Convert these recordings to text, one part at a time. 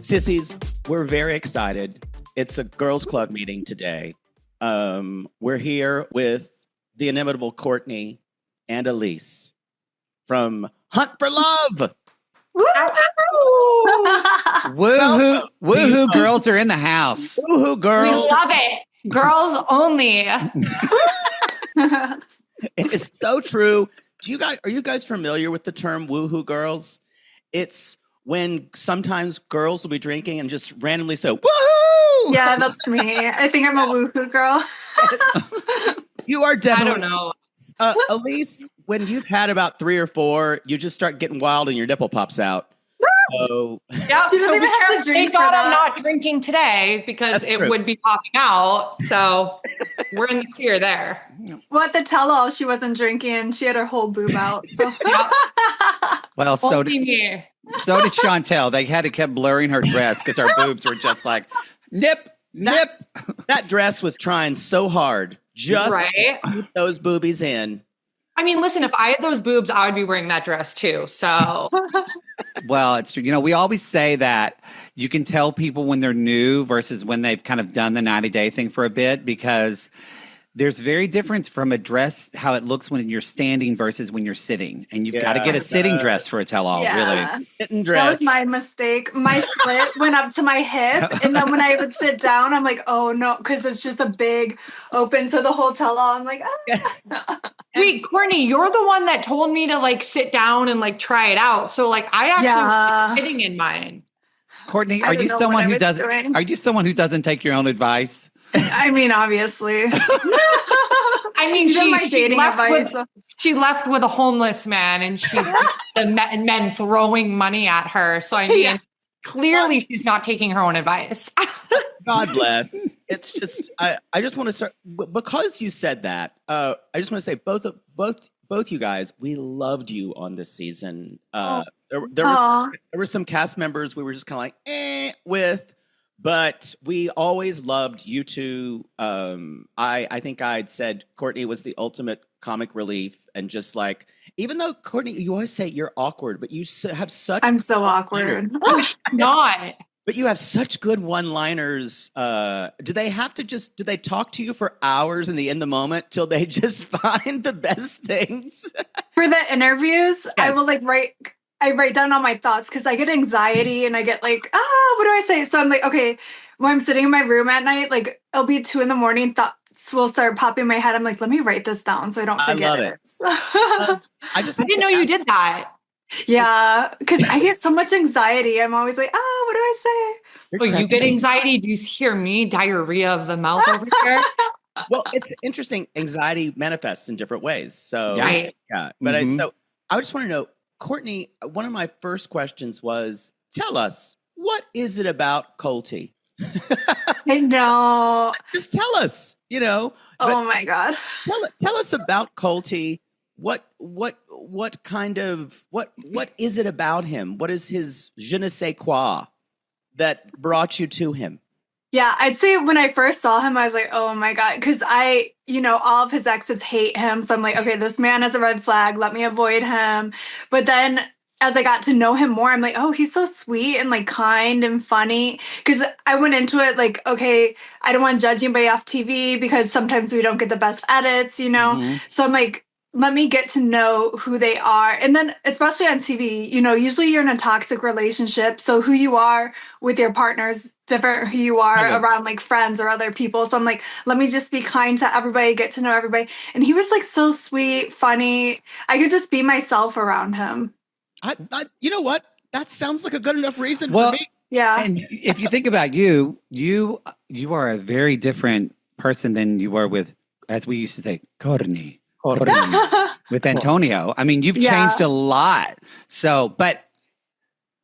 Sissies, we're very excited. It's a girls' club meeting today. We're here with the inimitable Cortney and Elise from Hunt for Love. Woohoo! Woohoo! Girls are in the house. Woohoo, girls! We love it. Girls only. It is so true. Are you guys familiar with the term woohoo girls? It's when sometimes girls will be drinking and just randomly say woohoo. Yeah, that's me. I think I'm a woohoo girl. You are definitely. I don't know. Elise, when you've had about 3 or 4, you just start getting wild and your nipple pops out. So Yeah, She doesn't even have to drink Thank God for I'm that. not drinking today because That's it true. would be popping out. So we're in the clear there. Well, at the tell-all, she wasn't drinking. She had her whole boob out. So. Well, so Only did me. Chantel. They had to keep blurring her dress because her boobs were just like nip. that dress was trying so hard just Right? to keep those boobies in. I mean, listen, if I had those boobs, I would be wearing that dress too. So Well, it's true. We always say that you can tell people when they're new versus when they've kind of done the 90-day thing for a bit because there's very difference from a dress, how it looks when you're standing versus when you're sitting. And you've got to get a sitting dress for a tell-all, really. Sitting That dress. was my mistake. My slit went up to my hip, and then when I would sit down, I'm like, oh no, because it's just a big open. So the whole tell-all, I'm like, ah. wait, Cortney, you're the one that told me to like sit down and like try it out. So like I actually Yeah. was sitting in mine. Courtney, I are don't you know someone what I who was doesn't? doing. Are you someone who doesn't take your own advice? I mean, obviously. I mean, Even my dating advice. She left with a homeless man, and she's men throwing money at her. So I mean, Yeah. clearly she's not taking her own advice. God bless. It's just I just want to start because you said that. I just want to say both you guys, we loved you on this season. There were some cast members we were just kind of like with, but we always loved you two. I think I'd said Cortney was the ultimate comic relief, and just like even though Cortney, you always say you're awkward, but you have such. I'm so awkward. Not. But you have such good one-liners. Do they talk to you for hours in the moment till they just find the best things? For the interviews, I Yes. will write down all my thoughts because I get anxiety and I get like, what do I say? So I'm like, okay, when I'm sitting in my room at night, like it'll be 2 a.m, thoughts will start popping in my head. I'm like, let me write this down so I don't forget love it. I didn't know you did that. Yeah, because I get so much anxiety. I'm always like, what do I say? Well, you get anxiety. Do you hear me? Diarrhea of the mouth over here. Well, it's interesting. Anxiety manifests in different ways. So Right. yeah. But Mhm. I just want to know, Cortney, one of my first questions was, tell us, what is it about Colty? I know. Just tell us, Oh my God. tell us about Colty. What is it about him? What is his je ne sais quoi that brought you to him? Yeah, I'd say when I first saw him, I was like, oh my God. Because all of his exes hate him. So I'm like, okay, this man is a red flag. Let me avoid him. But then as I got to know him more, I'm like, oh, he's so sweet and like kind and funny. Because I went into it like, okay, I don't want to judge anybody off TV because sometimes we don't get the best edits, Mhm. So I'm like, let me get to know who they are. And then especially on TV, usually you're in a toxic relationship. So who you are with your partner is different who you are Yeah. around like friends or other people. So I'm like, let me just be kind to everybody, get to know everybody. And he was like so sweet, funny. I could just be myself around him. You know what? That sounds like a good enough reason Well, for me. Yeah. And if you think about you are a very different person than you were with, as we used to say, Cortney. With Antonio. I mean, you've changed a lot. So, but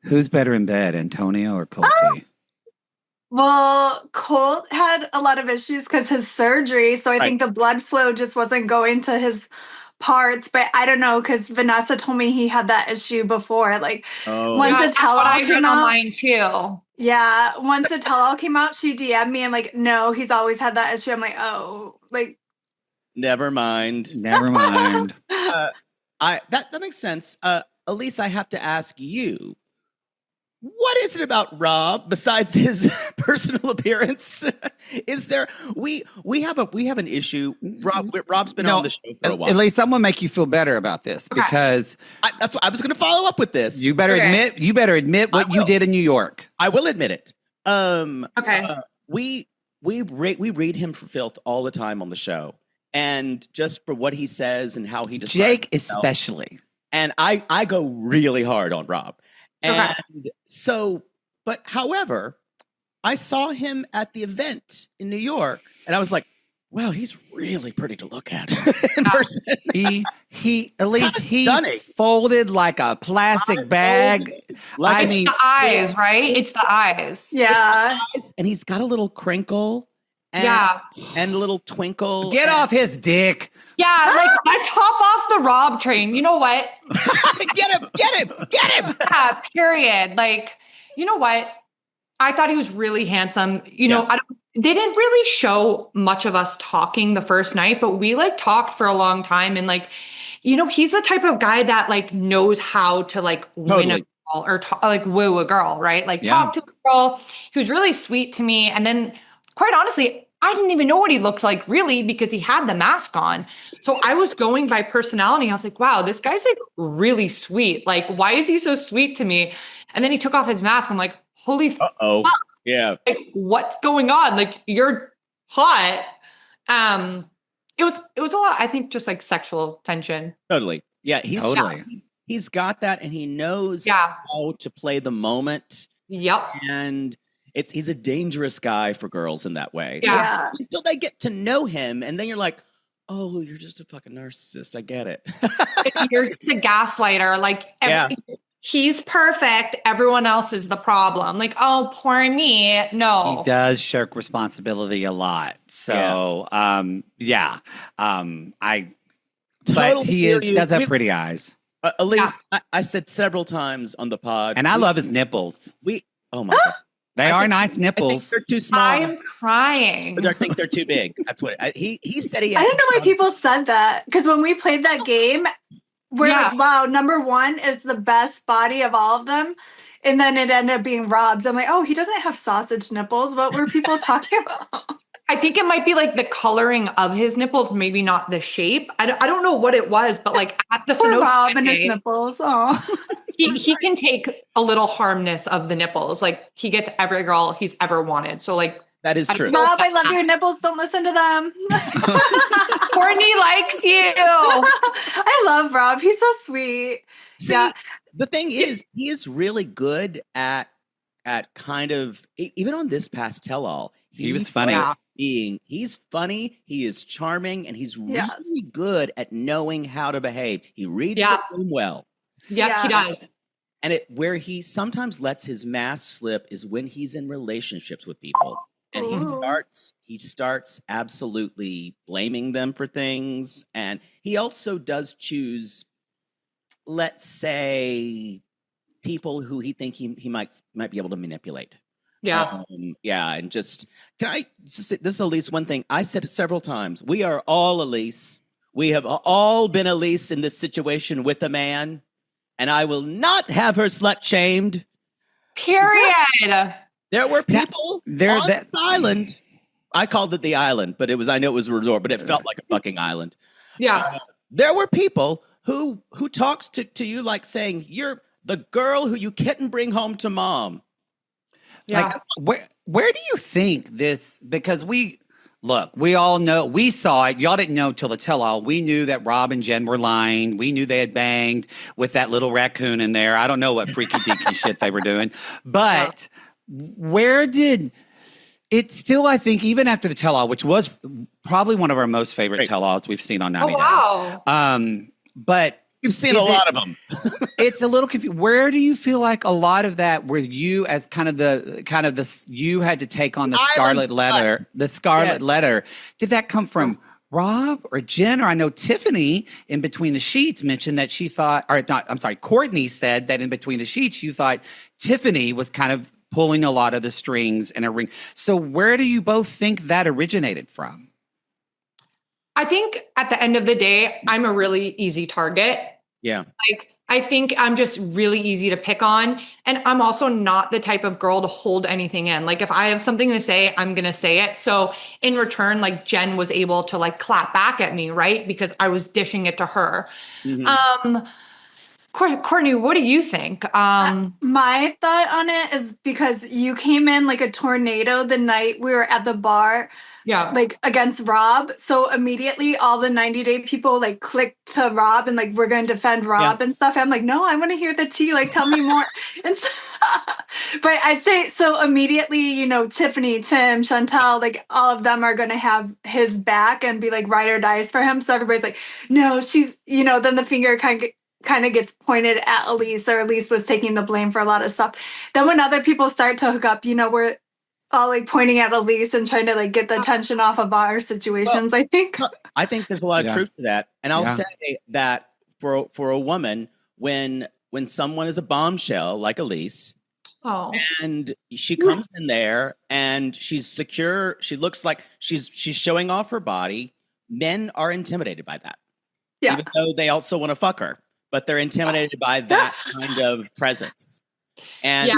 who's better in bed, Antonio or Colty? Well, Colt had a lot of issues because his surgery. So I think the blood flow just wasn't going to his parts. But I don't know because Vanessa told me he had that issue before. Like once the That's what I tell-all read came on out. mine too. Yeah, once the tell-all came out, she DM'd me and like, no, he's always had that issue. I'm like, oh, like. Never mind. Never mind. That makes sense. Elise, I have to ask you, what is it about Rob besides his personal appearance? Is there we have an issue? Rob's been on the show for a while. At least someone make you feel better about this because that's what I was going to follow up with this. You better admit what you did in New York. I will admit it. Okay. We read him for filth all the time on the show, and just for what he says and how he describes Jake himself. especially. And I go really hard on Rob. And so, but however, I saw him at the event in New York, and I was like, wow, he's really pretty to look at in person. He folded like a plastic bag. It's the eyes, right? It's the eyes. Yeah. And he's got a little crinkle. And a little twinkle. Get off his dick. Yeah, like let's hop off the Rob train. You know what? Get him. Yeah, period. Like, you know what? I thought he was really handsome. You know, they didn't really show much of us talking the first night, but we like talked for a long time. And like, you know, he's the type of guy that like knows how to like win a girl or like woo a girl, right? Like talk to a girl. He was really sweet to me. And then quite honestly, I didn't even know what he looked like really because he had the mask on. So I was going by personality. I was like, wow, this guy's like really sweet. Like, why is he so sweet to me? And then he took off his mask. I'm like, holy fuck. Yeah. Like, what's going on? Like, you're hot. It was a lot, I think, just like sexual tension. Totally. Yeah. He's got that, and he knows how to play the moment. Yep. And he's a dangerous guy for girls in that way. Yeah. Until they get to know him, and then you're like, oh, you're just a fucking narcissist. I get it. You're just a gaslighter. Like, he's perfect. Everyone else is the problem. Like, oh, poor me. No. He does shirk responsibility a lot. So, but he does have pretty eyes. Elise, I said several times on the pod. And I love his nipples. Oh my God. They are nice nipples. They're too small. I'm crying. But I think they're too big. That's what he said. I didn't know why people said that, because when we played that game, we're like, wow, number one is the best body of all of them. And then it ended up being Rob's. I'm like, oh, he doesn't have sausage nipples. What were people talking about? I think it might be like the coloring of his nipples, maybe not the shape. I don't know what it was, but like at the poor Rob and his nipples. Oh, he can take a little harmness of the nipples. Like he gets every girl he's ever wanted. So like that is true. Rob, I love your nipples. Don't listen to them. Cortney likes you. I love Rob. He's so sweet. See, the thing is, he is really good at kind of, even on this past tell-all, he was funny. He's funny, he is charming, and he's really good at knowing how to behave. He reads the room well. Yeah, he does. And where he sometimes lets his mask slip is when he's in relationships with people. And he starts absolutely blaming them for things. And he also does choose, let's say, people who he think he might be able to manipulate. Yeah. And just, this is Elise, one thing I said several times. We are all Elise. We have all been Elise in this situation with a man, and I will not have her slut shamed. Period. There were people on this island. I called it the island, but I know it was a resort, but it felt like a fucking island. Yeah. There were people who talks to you like saying, you're the girl who you couldn't bring home to mom. Yeah. Like, where do you think this, because we all know, we saw it. Y'all didn't know till the tell-all. We knew that Rob and Jen were lying. We knew they had banged with that little raccoon in there. I don't know what freaky deaky shit they were doing. But where did it still, I think, even after the tell-all, which was probably one of our most favorite tell-alls we've seen on 90 Day. Wow. But you've seen a lot of them. It's a little confusing. Where do you feel like a lot of that, where you as you had to take on the Scarlet Letter, did that come from Rob or Jen? Or I know Tiffany in Between the Sheets mentioned that she thought, Cortney said that in Between the Sheets, you thought Tiffany was kind of pulling a lot of the strings in a ring. So where do you both think that originated from? I think at the end of the day, I'm a really easy target. Yeah. Like, I think I'm just really easy to pick on. And I'm also not the type of girl to hold anything in. Like if I have something to say, I'm going to say it. So in return, like Jen was able to like clap back at me, right? Because I was dishing it to her. Cortney, what do you think? My thought on it is because you came in like a tornado the night we were at the bar. Yeah. Like against Rob. So immediately all the 90-day people like clicked to Rob and like we're going to defend Rob and stuff. I'm like, no, I want to hear the tea. Like, tell me more. And so, but I'd say so immediately, you know, Tiffany, Tim, Chantel, like all of them are going to have his back and be like ride or dies for him. So everybody's like, no, she's, you know, then the finger kind of gets pointed at Elise, or Elise was taking the blame for a lot of stuff. Then when other people start to hook up, you know, we're all like pointing at Elise and trying to like get the tension off of our situations. I think there's a lot of truth to that, and I'll say that for a woman, when someone is a bombshell like Elise, and she comes in there and she's secure, she looks like she's showing off her body. Men are intimidated by that, even though they also want to fuck her, but they're intimidated by that kind of presence. And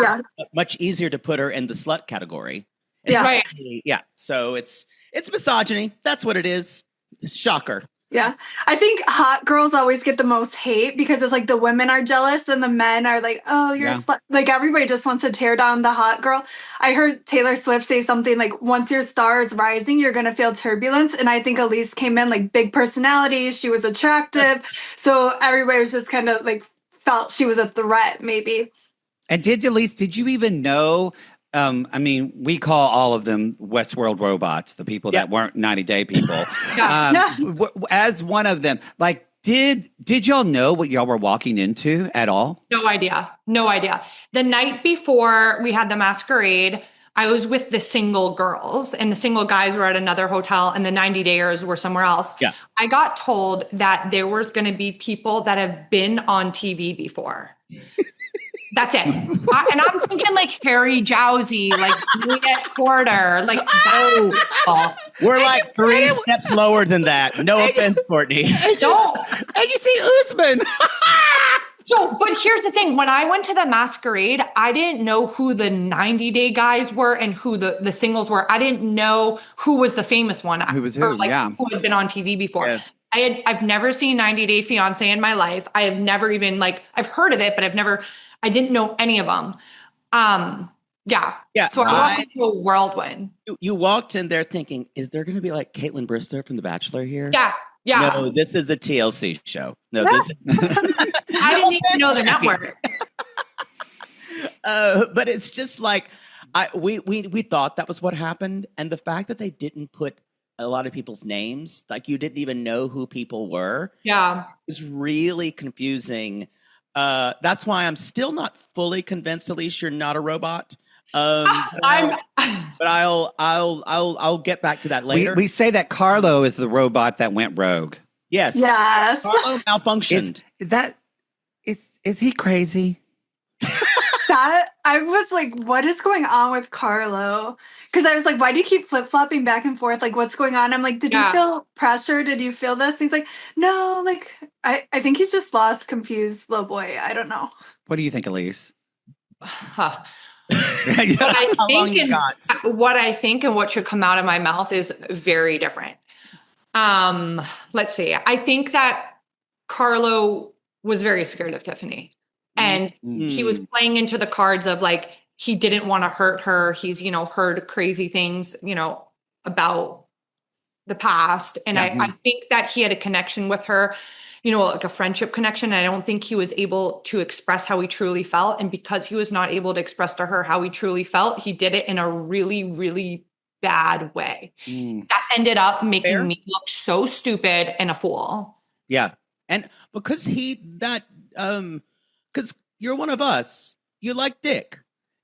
much easier to put her in the slut category. Right. Yeah. So it's misogyny. That's what it is. Shocker. Yeah. I think hot girls always get the most hate because it's like the women are jealous and the men are like, oh, you're a slut. Like everybody just wants to tear down the hot girl. I heard Taylor Swift say something like, once your star is rising, you're going to feel turbulence. And I think Elise came in like big personality. She was attractive. So everybody was just kind of like felt she was a threat maybe. And did you even know? I mean, we call all of them Westworld robots, the people that weren't 90-day people. As one of them, like, did y'all know what y'all were walking into at all? No idea. The night before we had the masquerade, I was with the single girls and the single guys were at another hotel and the 90-dayers were somewhere else. Yeah. I got told that there was going to be people that have been on TV before. That's it. And I'm thinking like Harry Jowsey, like Juliet Porter, like we're like 3 steps lower than that. No offense, Cortney. Don't. And you see Usman. So, but here's the thing. When I went to the masquerade, I didn't know who the 90-day guys were and who the singles were. I didn't know who was the famous one. Who was who? Like, who had been on TV before. Yeah. I've never seen 90 Day Fiance in my life. I have never even I've heard of it, but I didn't know any of them. So I walked into a whirlwind. You walked in there thinking, is there going to be like Caitlin Bristow from The Bachelor here? Yeah. No, this is a TLC show. No, this is... I didn't even know the network. But it's just like, we thought that was what happened. And the fact that they didn't put a lot of people's names, like you didn't even know who people were. Yeah. Is really confusing. That's why I'm still not fully convinced, Elise, you're not a robot. But I'll get back to that later. We say that Carlo is the robot that went rogue. Yes. Carlo malfunctioned. Is he crazy? That I was like, what is going on with Carlo? Because I was like, why do you keep flip-flopping back and forth? Like, what's going on? I'm like, did you feel pressure? Did you feel this? And he's like, no, like, I think he's just lost, confused little boy. I don't know. What do you think, Elise? What I think and what should come out of my mouth is very different. Let's see. I think that Carlo was very scared of Tiffany. And he was playing into the cards of like, he didn't want to hurt her. He's, heard crazy things, about the past. And I think that he had a connection with her, like a friendship connection. I don't think he was able to express how he truly felt. And because he was not able to express to her how he truly felt, he did it in a really, really bad way. That ended up making me look so stupid and a fool. Yeah. And because because you're one of us, you like Dick.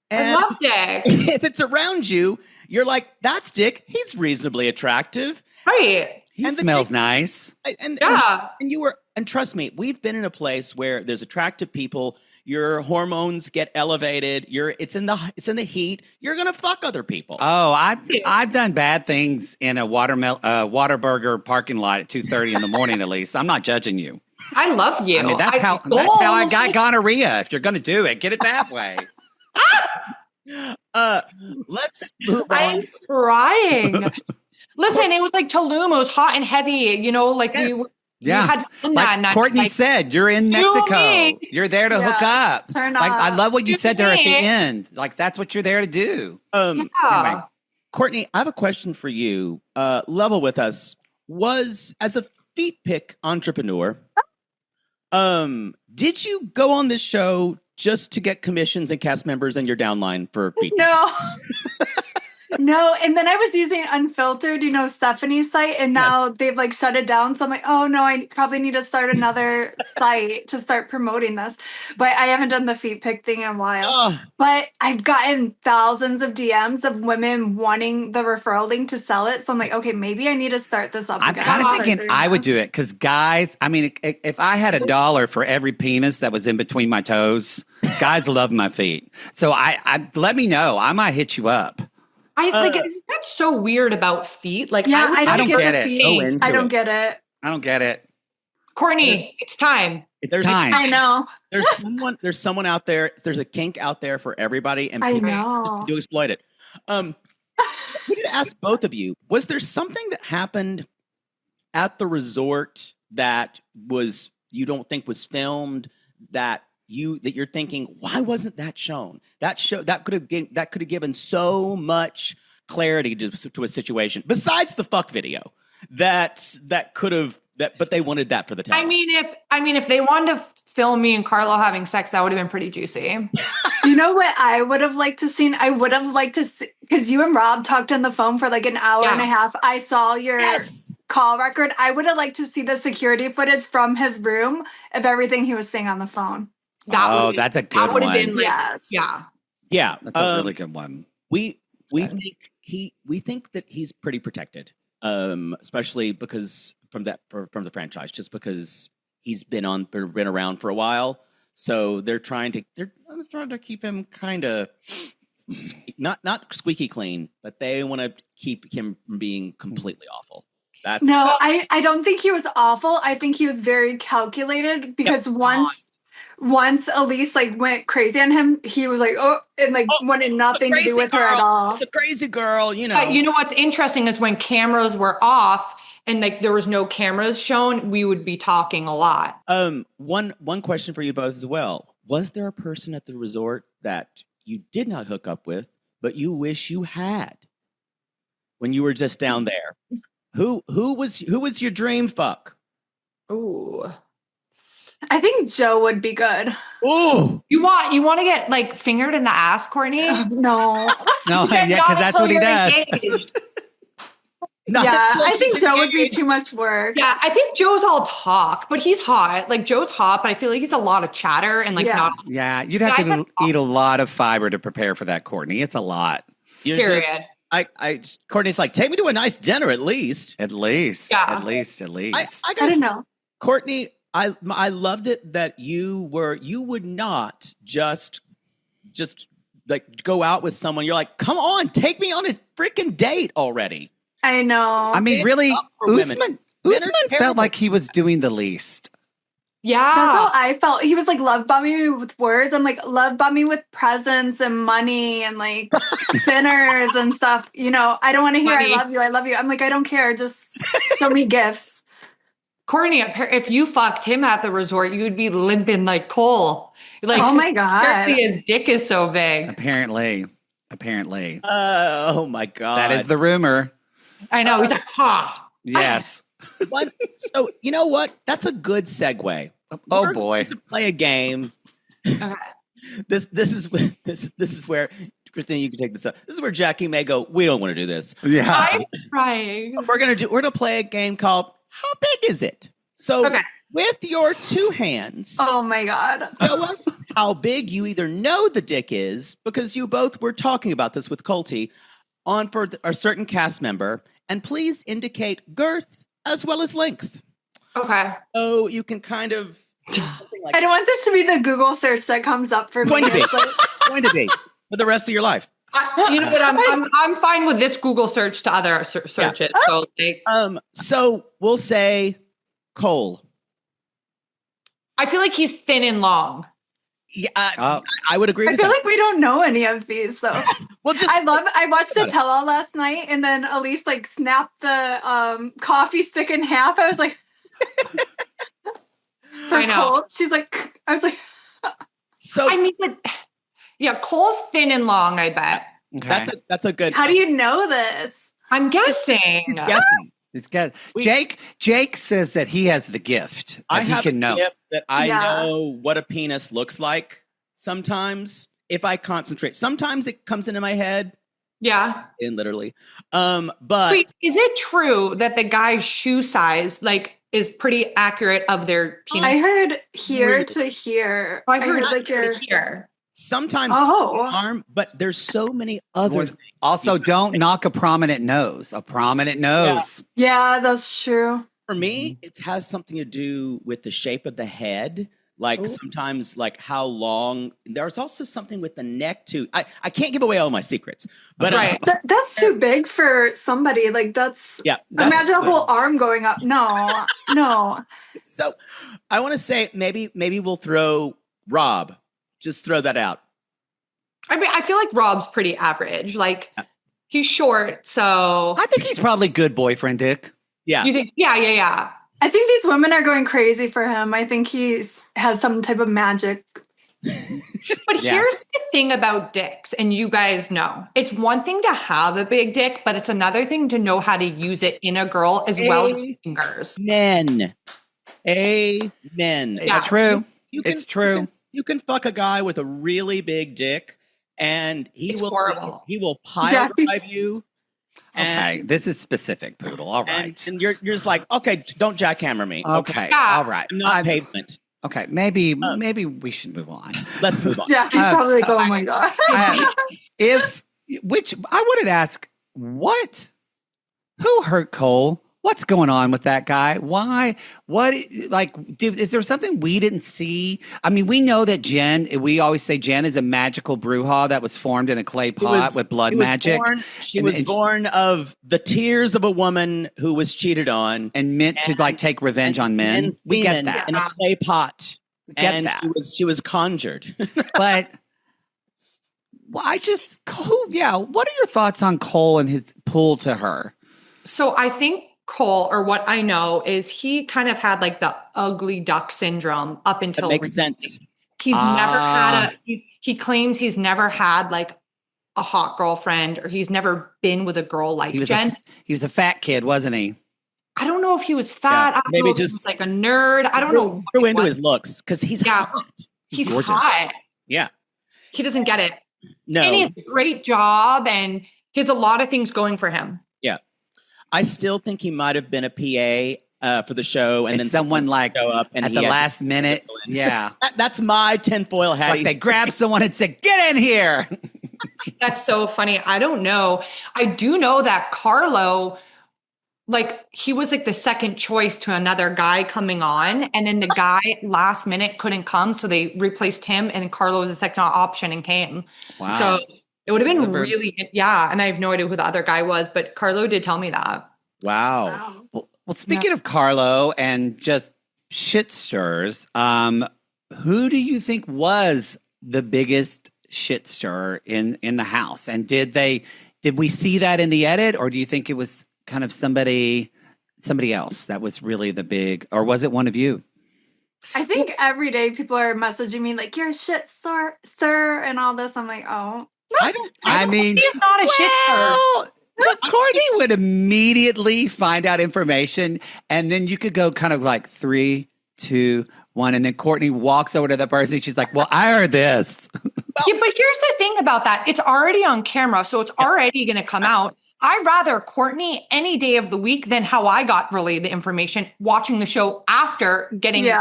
And I love Dick. If it's around you, you're like, that's Dick. He's reasonably attractive. Right. He smells nice. And trust me, we've been in a place where there's attractive people. Your hormones get elevated. It's in the heat. You're gonna fuck other people. Oh, I've done bad things in a Whataburger parking lot at 2:30 in the morning. At least I'm not judging you. I love you. I mean, that's how I got gonorrhea. If you're going to do it, get it that way. Let's move on. I'm crying. Listen, it was like Tulum. It was hot and heavy. Like we had fun that night. Courtney said, you're in Mexico. You're there to hook up. Turn like, up. I love what you said to her at the end. Like, that's what you're there to do. Anyway, Cortney, I have a question for you. Level with us. As a feet pick entrepreneur, did you go on this show just to get commissions and cast members and your downline for feet? No. No, and then I was using Unfiltered, Stephanie's site, and now they've like shut it down. So I'm like, oh no, I probably need to start another site to start promoting this. But I haven't done the feet pick thing in a while. But I've gotten thousands of DMs of women wanting the referral link to sell it. So I'm like, okay, maybe I need to start this up I'm again. kind of thinking I would do it because guys, I mean, if I had $1 for every penis that was in between my toes, guys love my feet. So I let me know. I might hit you up. That's so weird about feet. Like, I don't get it. I don't get it. I don't get it. Courtney, it's time. It's time. I know. There's someone out there. There's a kink out there for everybody, and I people know. do exploit it. We need to ask both of you: was there something that happened at the resort that you don't think was filmed that you're thinking, why wasn't that shown? That could have given so much clarity to a situation besides the fuck video that could have but they wanted that for the time. I mean if they wanted to film me and Carlo having sex, that would have been pretty juicy. You know what I would have liked to see? I would have liked to see, because you and Rob talked on the phone for like an hour and a half. I saw your call record. I would have liked to see the security footage from his room of everything he was saying on the phone. That's a good one. That would have been yeah. That's a really good one. We think that he's pretty protected, especially because from the franchise, just because he's been around for a while. So they're trying to keep him kind of not squeaky clean, but they want to keep him from being completely awful. I don't think he was awful. I think he was very calculated because once Elise went crazy on him, he was like, wanted nothing to do with her at all. The crazy girl, You know what's interesting is when cameras were off and there was no cameras shown, we would be talking a lot. One question for you both as well. Was there a person at the resort that you did not hook up with, but you wish you had when you were just down there? Who was your dream fuck? Ooh. I think Joe would be good. Ooh. You want to get fingered in the ass, Courtney? No. No, because that's what he does. I think Joe would be too much work. Yeah, I think Joe's all talk, but he's hot. Joe's hot, but I feel like he's a lot of chatter and not. Yeah, you'd have to eat a lot of fiber to prepare for that, Courtney. It's a lot. Period. Courtney's like, take me to a nice dinner at least. At least. Yeah. At least. I don't know. Courtney, I loved it that you would not just go out with someone. You're like, come on, take me on a freaking date already. I know. I mean, really, Usman felt like he was doing the least. Yeah. That's how I felt. He was love bombing me with words. I'm love bomb me with presents and money and dinners and stuff. I don't want to hear I love you. I'm I don't care. Just show me gifts. Courtney, if you fucked him at the resort, you would be limping like coal. Oh my God. His dick is so big. Apparently. Oh my God. That is the rumor. I know. He's like, ha. Yes. So you know what? That's a good segue. Oh boy. To play a game. Okay. This is where Christine, you can take this up. This is where Jackie may go, we don't want to do this. Yeah. I'm trying. We're gonna play a game called How Big Is It? So with your two hands. Oh my God. Tell us how big you either know the dick is, because you both were talking about this with Colty, for a certain cast member, and please indicate girth as well as length. Okay. So you can kind of I don't want this to be the Google search that comes up for me. Going to be for the rest of your life. You know what? I'm fine with this Google search to other search it. So so we'll say Cole. I feel like he's thin and long. Yeah, I would agree. I feel like we don't know any of these though. Well, I watched the tell-all last night, and then Elise like snapped the coffee stick in half. I was like, I know. Cole, she's like, I was like, so. I mean, yeah, Cole's thin and long. I bet. Okay. That's a good. how do you know this? I'm guessing. He's guessing. It's good. Jake says that he has the gift. I he have can a know. gift that I know what a penis looks like. Sometimes, if I concentrate, sometimes it comes into my head. Yeah. And literally, but wait, is it true that the guy's shoe size is pretty accurate of their penis? I heard here to here. I heard like your here. Sometimes arm, but there's so many other things. Also, don't knock a prominent nose. A prominent nose. Yeah, that's true. For me, it has something to do with the shape of the head. Like sometimes, like how long. There's also something with the neck too. I can't give away all my secrets, but right. That's too big for somebody. Like that's imagine a whole arm going up. No. So I want to say maybe we'll throw Rob. Just throw that out. I mean, I feel like Rob's pretty average. Like he's short, so I think he's probably good boyfriend dick. Yeah. You think? Yeah. I think these women are going crazy for him. I think has some type of magic. But here's the thing about dicks, and you guys know. It's one thing to have a big dick, but it's another thing to know how to use it in a girl as well as fingers. Amen. It's true. It's true. You can fuck a guy with a really big dick, and he will pile drive you. Okay, this is specific, Poodle. All right, and you're just like, okay, don't jackhammer me. Okay, all right. I'm not pavement. Okay, maybe we should move on. Let's move on. Jackie's probably like, oh my god. Which I wanted to ask, who hurt Cole? What's going on with that guy? Why? What? Like, is there something we didn't see? I mean, we know that we always say Jen is a magical bruja that was formed in a clay pot with blood magic. She was born of the tears of a woman who was cheated on. And meant to like take revenge on men. We get that. In a clay pot. Get that. She was conjured. But what are your thoughts on Cole and his pull to her? So I think Cole, or what I know, is he kind of had like the ugly duck syndrome up until that makes sense. He's never had he claims he's never had like a hot girlfriend, or he's never been with a girl like Jen. He was a fat kid, wasn't he? I don't know if he was fat. I don't know if he was like a nerd. I don't know. Threw into his looks because he's hot. He's hot. Yeah. He doesn't get it. No. And he has a great job, and he has a lot of things going for him. Yeah. I still think he might have been a PA for the show, and then someone like show up and at the last minute. Yeah, that's my tinfoil hat. Like they grabbed someone and said, "Get in here." That's so funny. I don't know. I do know that Carlo, like he was like the second choice to another guy coming on, and then the guy last minute couldn't come, so they replaced him, and Carlo was the second option and came. Wow. So it would have been really, and I have no idea who the other guy was, but Carlo did tell me that. Wow. Well, speaking of Carlo and just shit stirs, who do you think was the biggest shit stir in the house? And did we see that in the edit, or do you think it was kind of somebody else that was really the big, or was it one of you? I think every day people are messaging me like, "You're a shit sir," and all this. I'm like, oh. I mean, he's not a shit stir. But Cortney would immediately find out information, and then you could go kind of like 3, 2, 1, and then Cortney walks over to the person. She's like, "Well, I heard this." Yeah, but here's the thing about that: it's already on camera, so it's already going to come out. I'd rather Cortney any day of the week than how I got relayed the information watching the show after getting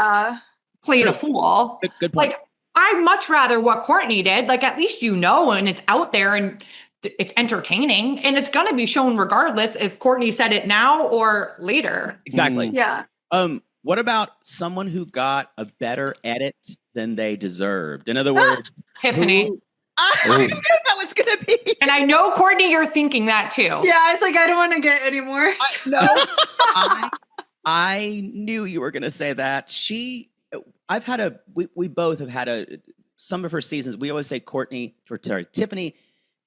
played a fool. Good point. Like, I'd much rather what Cortney did. Like, at least you know, and it's out there, and it's entertaining, and it's going to be shown regardless if Cortney said it now or later. Exactly. Yeah. What about someone who got a better edit than they deserved? In other words, Tiffany. I knew that was going to be. And I know, Cortney, you're thinking that too. Yeah, I was like, I don't want to get any more. I knew you were going to say that. we both have had some of her seasons. We always say Tiffany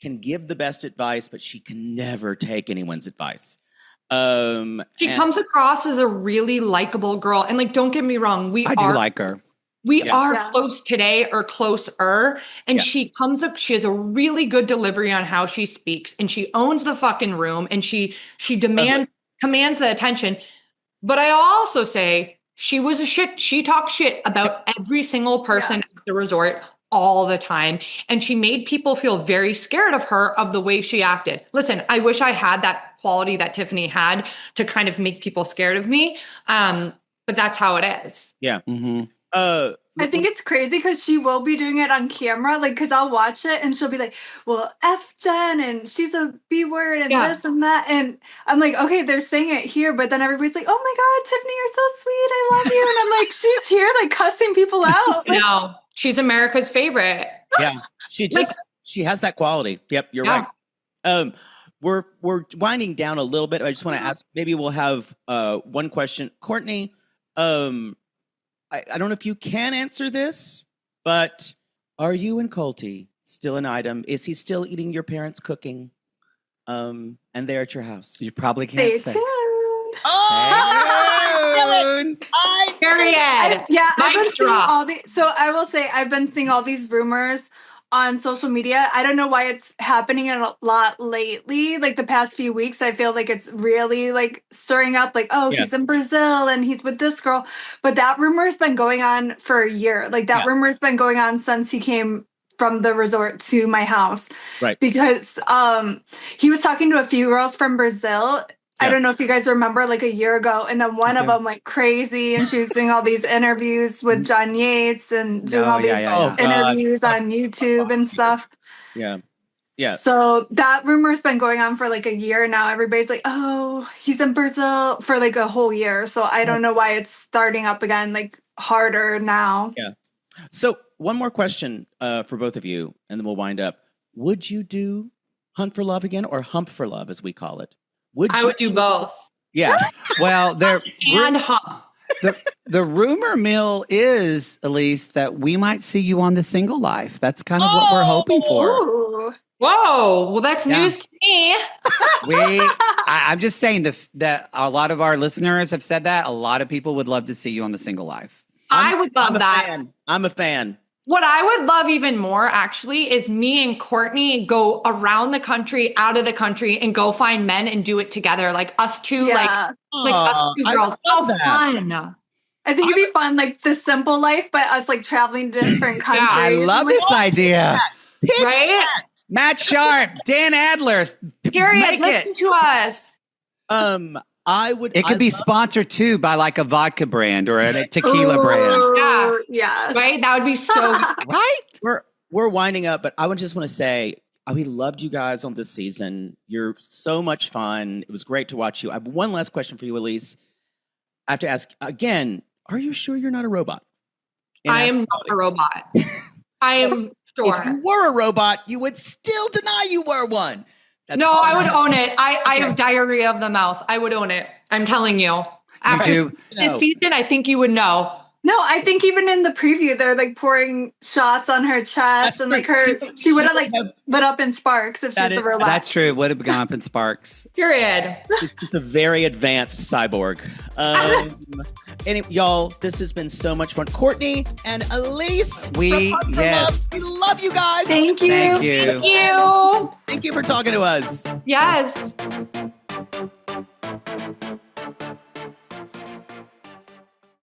can give the best advice, but she can never take anyone's advice. She comes across as a really likable girl. And like, don't get me wrong, I do like her. We are close today or closer. And she has a really good delivery on how she speaks, and she owns commands the attention. But I also say she talked shit about every single person at the resort all the time. And she made people feel very scared of her, of the way she acted. Listen, I wish I had that quality that Tiffany had to kind of make people scared of me. But that's how it is. Yeah. Mm-hmm. I think it's crazy because she will be doing it on camera, like, because I'll watch it and she'll be like, well, F Jen, and she's a B word and this and that. And I'm like, okay, they're saying it here, but then everybody's like, oh my God, Tiffany, you're so sweet. I love you. And I'm like, she's here, like, cussing people out. Like, no, she's America's favorite. Yeah. She has that quality. Yep, you're right. We're winding down a little bit. I just want to ask, maybe we'll have one question. Cortney, I don't know if you can answer this, but are you and Colty still an item? Is he still eating your parents' cooking? And they're at your house? You probably can't say. Stay tuned. Oh, Period. I've been seeing I will say I've been seeing all these rumors on social media. I don't know why it's happening a lot lately. Like the past few weeks, I feel like it's really like stirring up, like, he's in Brazil and he's with this girl. But that rumor has been going on for a year. Like that rumor has been going on since he came from the resort to my house. Right. Because he was talking to a few girls from Brazil. I don't know if you guys remember, like a year ago, and then one of them went crazy, and she was doing all these interviews with John Yates and doing all these interviews on YouTube and stuff. Yeah. Yeah. So that rumor's been going on for like a year now. Everybody's like, oh, he's in Brazil for like a whole year. So I don't know why it's starting up again, like harder now. Yeah. So one more question for both of you, and then we'll wind up. Would you do Hunt for Love again, or Hump for Love, as we call it? I would do both. Yeah. Well, and hump. The rumor mill is, Elise, that we might see you on The Single Life. That's kind of what we're hoping for. Ooh. Whoa. Well, that's news to me. I'm just saying that a lot of our listeners have said that. A lot of people would love to see you on The Single Life. I would love that. I'm a fan. What I would love even more, actually, is me and Cortney go around the country, out of the country, and go find men and do it together. Like us two, like us two girls. How fun. I think it'd be fun, like The Simple Life, but us like traveling to different countries. I love this idea. Right? Matt Sharp, Dan Adler. Period. Listen to us. It could be sponsored too by like a vodka brand or a tequila brand. Yeah. Right? That would be so right. We're winding up, but I would just want to say we loved you guys on this season. You're so much fun. It was great to watch you. I have one last question for you, Elise. I have to ask again, are you sure you're not a robot? I am not a robot. I am sure. If you were a robot, you would still deny you were one. I would own it. I have diarrhea of the mouth. I would own it. I'm telling you. After this season, I think you would know. No, I think even in the preview, they're like pouring shots on her chest, and like she would have like lit up in sparks if she was a robot. That's true. It would have gone up in sparks. Period. She's just a very advanced cyborg. Y'all, this has been so much fun. Cortney and Elise, we love you guys. Thank you. Thank you. Thank you. Thank you for talking to us. Yes.